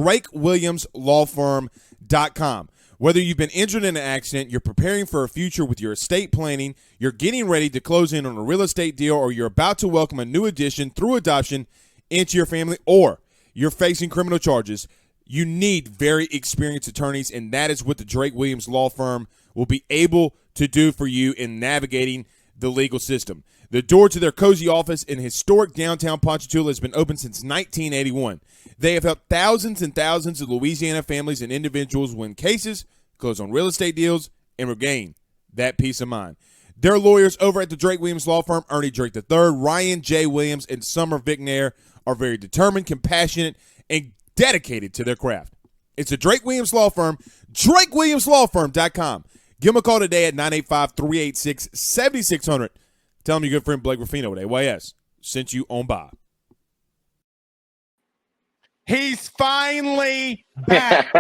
DrakeWilliamsLawFirm.com. Whether you've been injured in an accident, you're preparing for a future with your estate planning, you're getting ready to close in on a real estate deal, or you're about to welcome a new addition through adoption into your family, or you're facing criminal charges, you need very experienced attorneys, and that is what the Drake Williams Law Firm will be able to do for you in navigating the legal system. The door to their cozy office in historic downtown Ponchatoula has been open since 1981. They have helped thousands and thousands of Louisiana families and individuals win cases, close on real estate deals, and regain that peace of mind. Their lawyers over at the Drake Williams Law Firm, Ernie Drake III, Ryan J. Williams, and Summer Vignair, are very determined, compassionate, and dedicated to their craft. It's the Drake Williams Law Firm, DrakeWilliamsLawFirm.com. Give them a call today at 985-386-7600. Tell them your good friend Blake Ruffino at AYS sent you on by. He's finally back.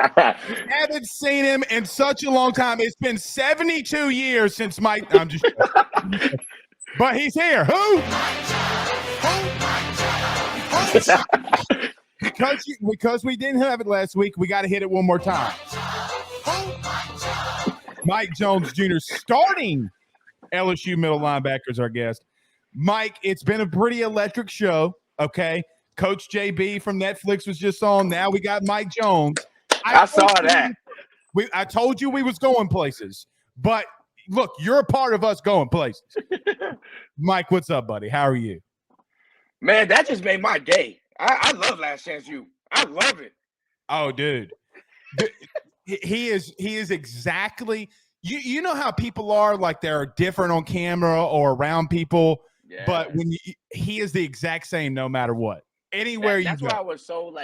Haven't seen him in such a long time. It's been 72 years since Mike. I'm just but he's here. Who? Because we didn't have it last week, we got to hit it one more time. Mike Jones Jr., starting LSU middle linebacker, is our guest. Mike, it's been a pretty electric show, okay? Coach JB from Netflix was just on. Now we got Mike Jones. I saw that. I told you we was going places. But, look, you're a part of us going places. Mike, what's up, buddy? How are you? Man, that just made my day. I love Last Chance U. I love it. Oh, dude. He is exactly you know how people are, like they're different on camera or around people, yeah. But when he is the exact same no matter what. Anywhere you go. That's why I was so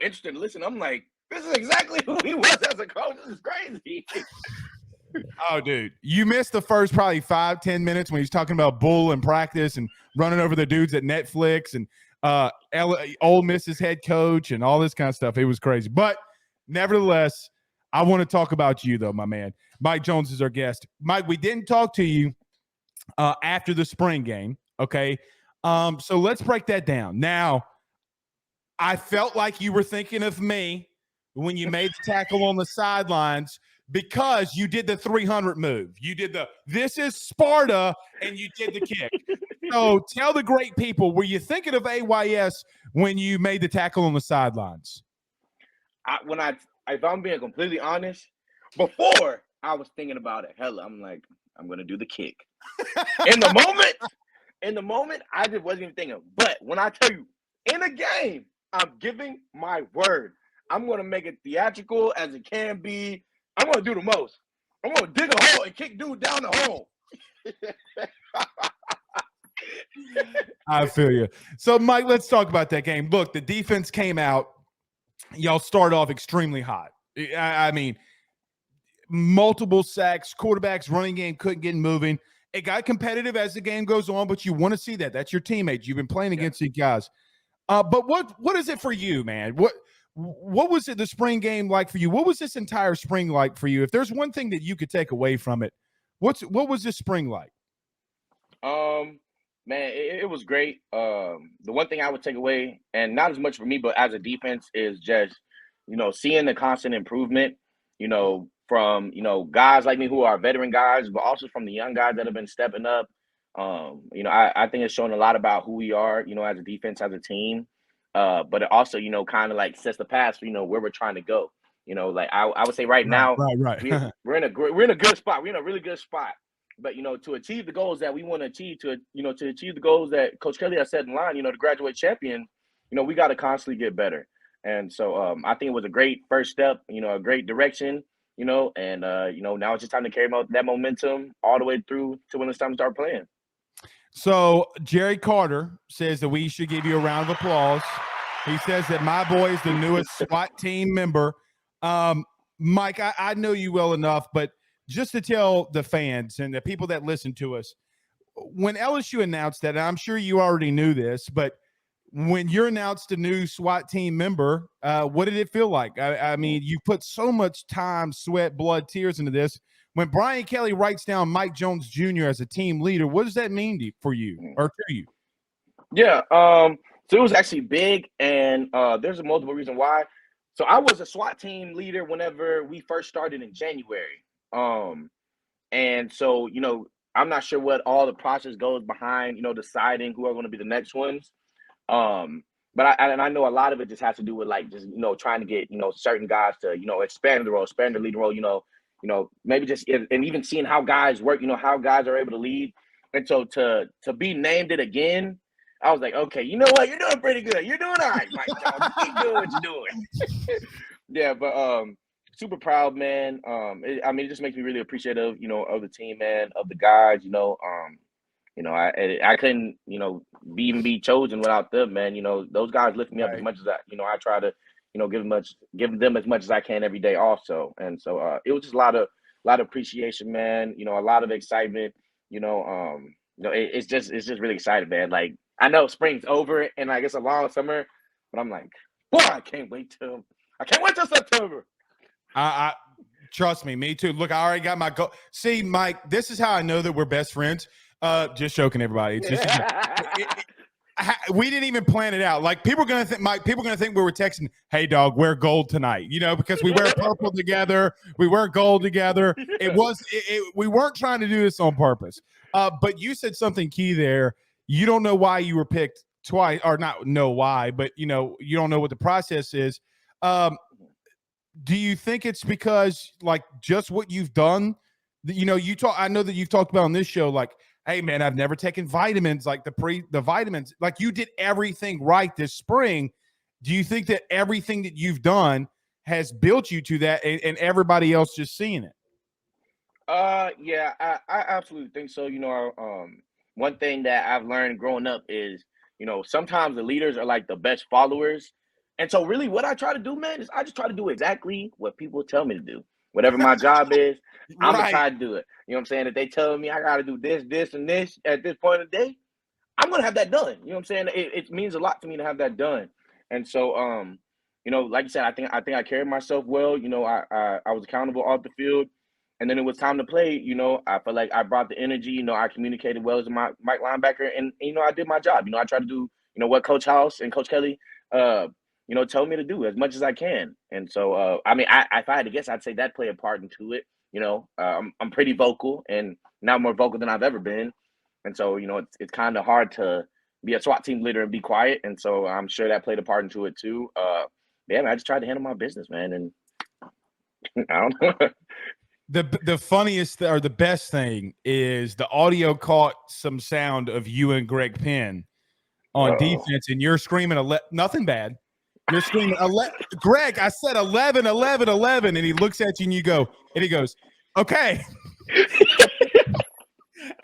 interested in listening. I'm like, this is exactly who he was as a coach. This is crazy. Oh, dude. You missed the first probably 5-10 minutes when he's talking about bull and practice and running over the dudes at Netflix and Ole Miss's head coach and all this kind of stuff. It was crazy. But nevertheless, I want to talk about you, though, my man. Mike Jones is our guest. Mike, we didn't talk to you after the spring game, okay? So let's break that down. Now, I felt like you were thinking of me when you made the tackle on the sidelines because you did the 300 move. You did this is Sparta, and you did the kick. So tell the great people, were you thinking of AYS when you made the tackle on the sidelines? If I'm being completely honest, before I was thinking about it, I'm like, I'm gonna do the kick. In the moment, I just wasn't even thinking. But when I tell you, in a game, I'm giving my word. I'm gonna make it theatrical as it can be. I'm gonna do the most. I'm gonna dig a hole and kick dude down the hole. I feel you. So, Mike, let's talk about that game. Look, the defense came out. Y'all start off extremely hot. I mean, multiple sacks, quarterbacks, running game couldn't get moving. It got competitive as the game goes on, but you want to see that. That's your teammates. You've been playing against these guys. But what is it for you, man? What was it the spring game like for you? What was this entire spring like for you? If there's one thing that you could take away from it, what was this spring like? Man, it was great. The one thing I would take away, and not as much for me, but as a defense, is just, seeing the constant improvement, from, guys like me who are veteran guys, but also from the young guys that have been stepping up. I think it's showing a lot about who we are, as a defense, as a team. But it also, kind of like sets the path for, where we're trying to go. I would say right now, right. we're in a good spot. We're in a really good spot. But, to achieve the goals that we want to achieve, to achieve the goals that Coach Kelly has set in line, to graduate champion, we got to constantly get better. And so I think it was a great first step, a great direction, now it's just time to carry that momentum all the way through to when it's time to start playing. So Jerry Carter says that we should give you a round of applause. He says that my boy is the newest SWAT team member. Mike, I know you well enough, but just to tell the fans and the people that listen to us, when LSU announced that, and I'm sure you already knew this, but when you're announced a new SWAT team member, what did it feel like? I mean, you put so much time, sweat, blood, tears into this. When Brian Kelly writes down Mike Jones Jr. as a team leader, what does that mean for you or to you? Yeah, so it was actually big, and there's a multiple reason why. So I was a SWAT team leader whenever we first started in January. And so, I'm not sure what all the process goes behind, deciding who are going to be the next ones. But I know a lot of it just has to do with like just trying to get certain guys to expand the role, expand the lead role. Maybe just and even seeing how guys work. How guys are able to lead. And so to be named it again, I was like, okay, you know what, you're doing pretty good. You're doing all right, Mike Jones. Keep doing what you're doing. Yeah, but super proud, man. It just makes me really appreciative, of the team, man, of the guys. I couldn't, even be chosen without them, man. Those guys lift me up as much as I try to, give them as much as I can every day also. And so it was just a lot of appreciation, man. A lot of excitement. It's just really exciting, man. Like I know spring's over and like it's a long summer, but I'm like, boy, I can't wait till September. I trust me too. Look, I already got my goal. See, Mike, this is how I know that we're best friends. Just joking, everybody. It's just we didn't even plan it out. Like people are gonna think, Mike. People are gonna think we were texting, "Hey, dog, wear gold tonight." Because we wear purple together, we wear gold together. We weren't trying to do this on purpose. But you said something key there. You don't know why you were picked twice, or not know why, but you don't know what the process is. Do you think it's because like just what you've done? You talk. I know that you've talked about on this show, like, hey man, I've never taken vitamins, like the vitamins. Like you did everything right this spring. Do you think that everything that you've done has built you to that, and everybody else just seeing it? Yeah, I absolutely think so. One thing that I've learned growing up is, sometimes the leaders are like the best followers. And so really what I try to do, man, is I just try to do exactly what people tell me to do. Whatever my job is, I'm gonna try to do it. You know what I'm saying? If they tell me I gotta do this, this, and this at this point of the day, I'm gonna have that done. You know what I'm saying? It means a lot to me to have that done. And so like you said, I think I carried myself well. I was accountable off the field. And then it was time to play. I felt like I brought the energy. I communicated well as my Mike linebacker, and I did my job. I tried to do what Coach House and Coach Kelly, told me to do as much as I can. And so, if I had to guess, I'd say that played a part into it. I'm pretty vocal, and now more vocal than I've ever been. And so, it's kind of hard to be a SWAT team leader and be quiet. And so, I'm sure that played a part into it too. Man, I just tried to handle my business, man, and I don't know. The funniest or the best thing is the audio caught some sound of you and Greg Penn on defense, and you're screaming nothing bad. You're screaming, Greg, I said 11, 11, 11, and he looks at you and he goes, okay.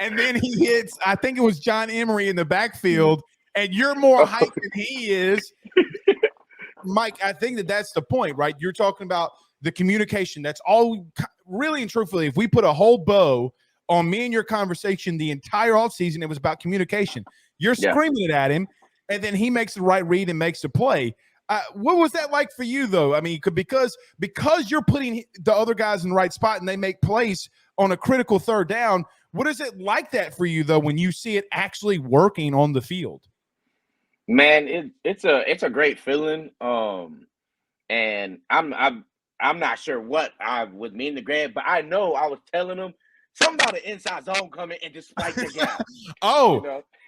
And then he hits, I think it was John Emery in the backfield, and you're more hyped than he is. Mike, I think that's the point, right? You're talking about the communication. That's all. Really and truthfully, if we put a whole bow on me and your conversation the entire offseason, it was about communication. You're screaming it at him, and then he makes the right read and makes the play. What was that like for you, though? I mean, because you're putting the other guys in the right spot and they make plays on a critical third down. What is it like that for you, though, when you see it actually working on the field? Man, it's a great feeling. And I'm not sure what I was meaning to Greg, but I know I was telling him something about an inside zone coming and just spike the gap.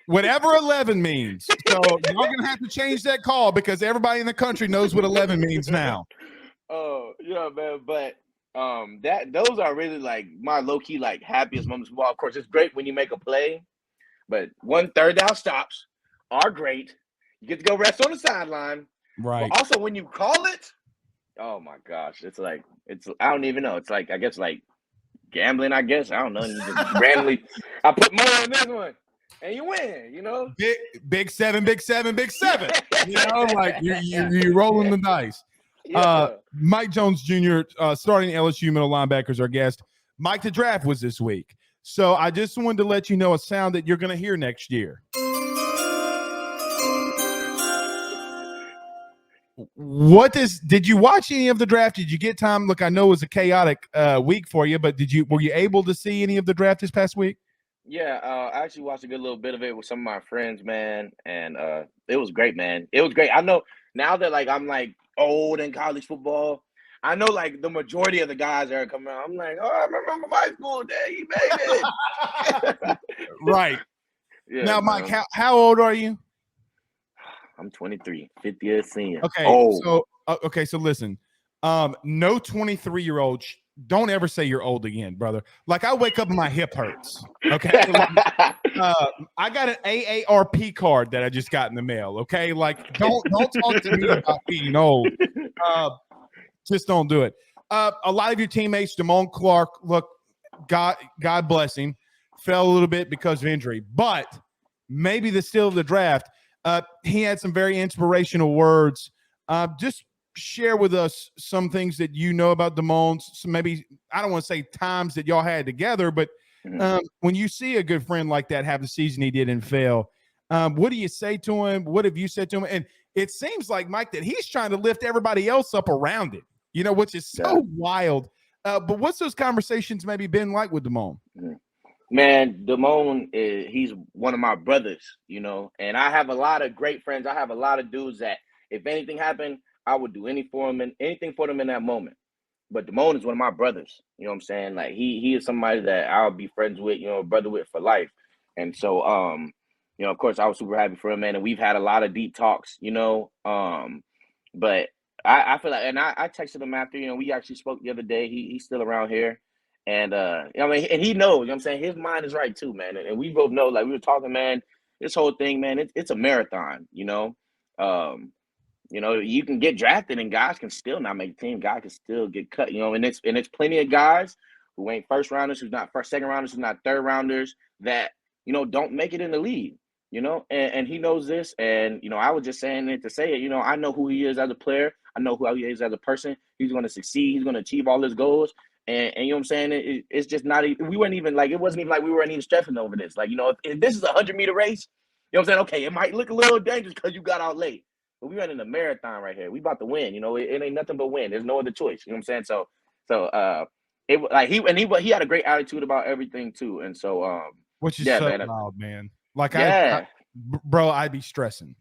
Whatever 11 means. So you're going to have to change that call because everybody in the country knows what 11 means now. Man. But those are really like my low key like happiest moments. Well, of course, it's great when you make a play, but 1 third down stops are great. You get to go rest on the sideline. Right. But also when you call it, oh my gosh, I don't even know. It's like, I guess like gambling, I guess. I don't know. You just randomly, I put more on this one and you win, Big seven, big seven, big seven. Like you're rolling the dice. Yeah. Mike Jones Jr., starting LSU middle linebacker, is our guest. Mike the Draft was this week. So I just wanted to let you know a sound that you're going to hear next year. Did you watch any of the draft? Did you get time? Look, I know it was a chaotic week for you, but were you able to see any of the draft this past week? Yeah, I actually watched a good little bit of it with some of my friends, man, and it was great, man. It was great. I know now that like I'm like old in college football. I know like the majority of the guys that are coming out, I'm like, oh, I remember my school day. He made it. Right. Yeah, now, man. Mike, how old are you? I'm 23, 50 year senior. Okay. Oh. So listen, no 23-year-old. Don't ever say you're old again, brother. Like I wake up and my hip hurts. Okay. I got an AARP card that I just got in the mail. Okay. Like don't talk to me about being old. Just don't do it. A lot of your teammates, Damone Clark, look, God bless him, fell a little bit because of injury, but maybe the steal of the draft. He had some very inspirational words. Just share with us some things that you know about Damone. So maybe, I don't want to say times that y'all had together, but when you see a good friend like that have the season he did and fail, what do you say to him? What have you said to him? And it seems like, Mike, that he's trying to lift everybody else up around it, which is so wild. But what's those conversations maybe been like with Damone? Man, Damone, he's one of my brothers, and I have a lot of great friends. I have a lot of dudes that if anything happened, I would do anything for them in that moment. But Damone is one of my brothers. You know what I'm saying? Like he is somebody that I'll be friends with, brother with for life. And so, of course, I was super happy for him, man. And we've had a lot of deep talks, but I feel like, and I texted him after, we actually spoke the other day. He's still around here. And, and he knows, what I'm saying? His mind is right too, man. And we both know, like we were talking, man, this whole thing, man, it's a marathon, you can get drafted and guys can still not make the team. Guys can still get cut, and it's plenty of guys who ain't first rounders, who's not second rounders, who's not third rounders that, don't make it in the league, and he knows this. And, I was just saying it to say it, I know who he is as a player. I know who he is as a person. He's going to succeed. He's going to achieve all his goals. And you know what I'm saying? It's just not, we weren't even like, it wasn't even like we weren't even stressing over this. Like, if this is a 100-meter race, you know what I'm saying? Okay, it might look a little dangerous because you got out late. But we running a marathon right here. We about to win. It ain't nothing but win. There's no other choice. You know what I'm saying? So it like he had a great attitude about everything too. And so which is so loud, man. Like bro, I'd be stressing.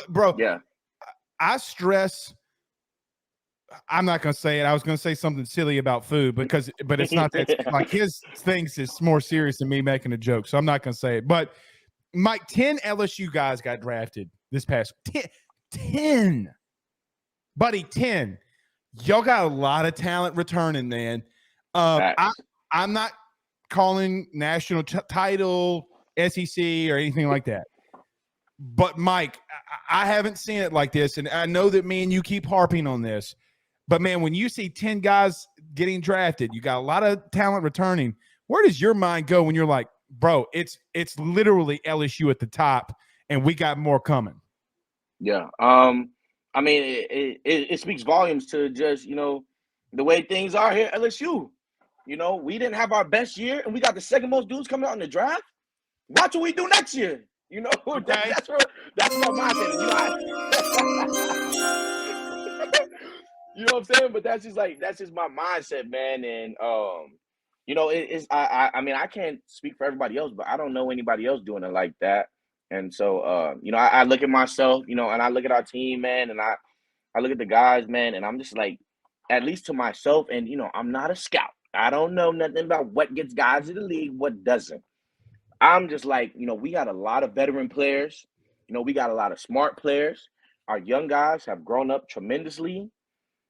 Bro, yeah. I stress. I'm not gonna say it. I was gonna say something silly about food but it's not that. Like his things is more serious than me making a joke. So I'm not gonna say it. But Mike, 10 LSU guys got drafted this past 10. Buddy, 10. Y'all got a lot of talent returning, man. I'm not calling national title, SEC, or anything like that. But, Mike, I haven't seen it like this, and I know that me and you keep harping on this. But, man, when you see 10 guys getting drafted, you got a lot of talent returning, where does your mind go when you're like, bro, it's literally LSU at the top, and we got more coming? Yeah. I mean, it speaks volumes to just, the way things are here at LSU. We didn't have our best year, and we got the second most dudes coming out in the draft. Watch what we do next year. Okay. That's what my mindset is. You know what I'm saying? But that's just my mindset, man. And I mean, I can't speak for everybody else, but I don't know anybody else doing it like that. And so, I look at myself, and I look at our team, man, and I look at the guys, man, and I'm just like, at least to myself, and, I'm not a scout. I don't know nothing about what gets guys in the league, what doesn't. I'm just like, we got a lot of veteran players. We got a lot of smart players. Our young guys have grown up tremendously,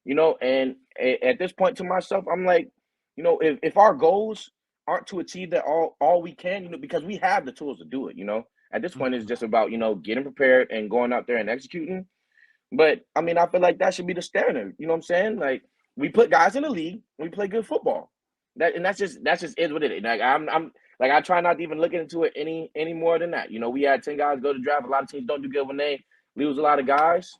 and at this point to myself, I'm like, if our goals aren't to achieve that all we can, because we have the tools to do it, At this point, it's just about, getting prepared and going out there and executing. But, I mean, I feel like that should be the standard. You know what I'm saying? Like, we put guys in the league, we play good football. That's just is what it is. Like, I try not to even look into it any more than that. We had 10 guys go to draft. A lot of teams don't do good when they lose a lot of guys.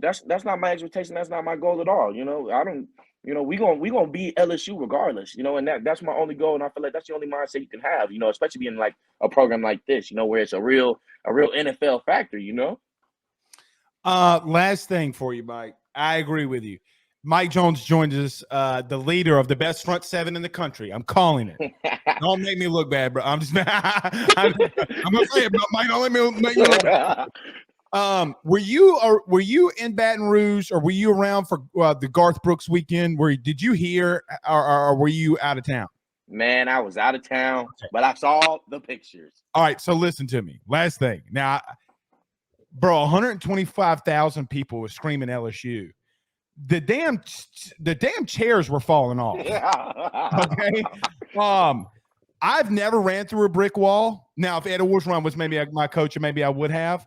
That's not my expectation. That's not my goal at all. I don't. We gonna beat LSU regardless. And that's my only goal. And I feel like that's the only mindset you can have. Especially being like a program like this. Where it's a real NFL factor. Last thing for you, Mike. I agree with you. Mike Jones joined us, the leader of the best front seven in the country. I'm calling it. Don't make me look bad, bro. I'm gonna say it, but Mike, don't make me look bad. Were you in Baton Rouge, or were you around for the Garth Brooks weekend? Did you hear, or were you out of town? Man, I was out of town, but I saw the pictures. All right, so listen to me. Last thing. Now, bro, 125,000 people were screaming LSU. The damn chairs were falling off. Okay. I've never ran through a brick wall. Now, if Ed Orgeron was maybe my coach, or maybe I would have.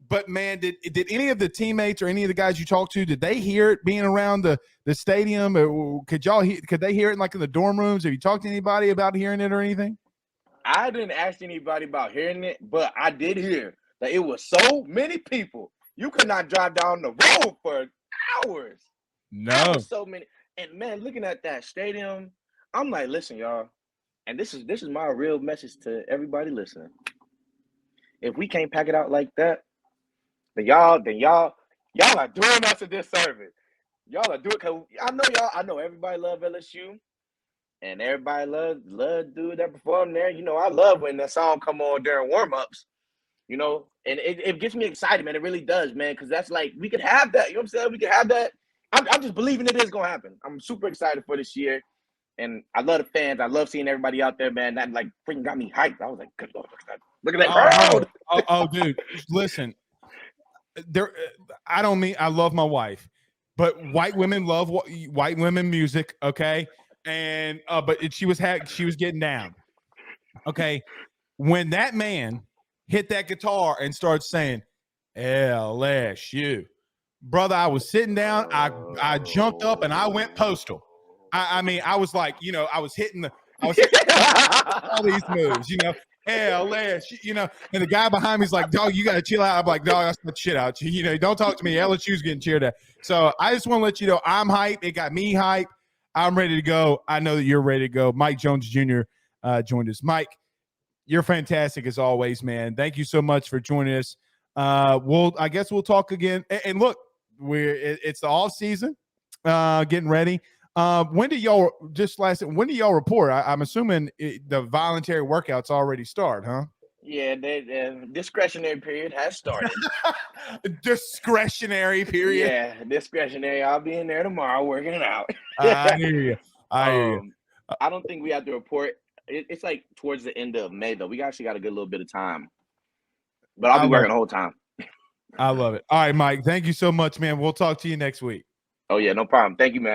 But man, did any of the teammates or any of the guys you talked to, did they hear it being around the stadium? Or could they hear it in the dorm rooms? Have you talked to anybody about hearing it or anything? I didn't ask anybody about hearing it, but I did hear that it was so many people. You could not drive down the road for hours. No. So many. And man, looking at that stadium, I'm like, listen, y'all. And this is my real message to everybody listening. If we can't pack it out like that, then y'all are doing us a disservice. Y'all are doing, cause I know everybody love LSU, and everybody love dude that perform there. You know, I love when that song come on during warm-ups, you know, and it gets me excited, man. It really does, man, because that's like, we could have that. You know what I'm saying? We could have that. I'm just believing it is gonna happen. I'm super excited for this year. And I love the fans. I love seeing everybody out there, man. That like freaking got me hyped. I was like, good Lord, look at that crowd. Oh, dude, listen. I love my wife, but white women love white women music, okay? And but she was getting down. Okay. When that man hit that guitar and started saying LSU, brother, I was sitting down, I jumped up and I went postal. I mean, I was like, I was hitting all these moves, LSU, and the guy behind me is like, dog, you got to chill out. I'm like, dog, that's the shit out. Don't talk to me. LSU's getting cheered at. So I just want to let you know I'm hyped. It got me hyped. I'm ready to go. I know that you're ready to go. Mike Jones Jr. Joined us. Mike, you're fantastic as always, man. Thank you so much for joining us. I guess we'll talk again. And look, it's the off season, getting ready. When do y'all report? I'm assuming the voluntary workouts already start, huh? Yeah, the discretionary period has started. Discretionary period? Yeah, discretionary. I'll be in there tomorrow working it out. I hear you. I hear you. I don't think we have to report. It's like towards the end of May, though. We actually got a good little bit of time. But I'll be working the whole time. I love it. All right, Mike. Thank you so much, man. We'll talk to you next week. Oh, yeah, no problem. Thank you, man.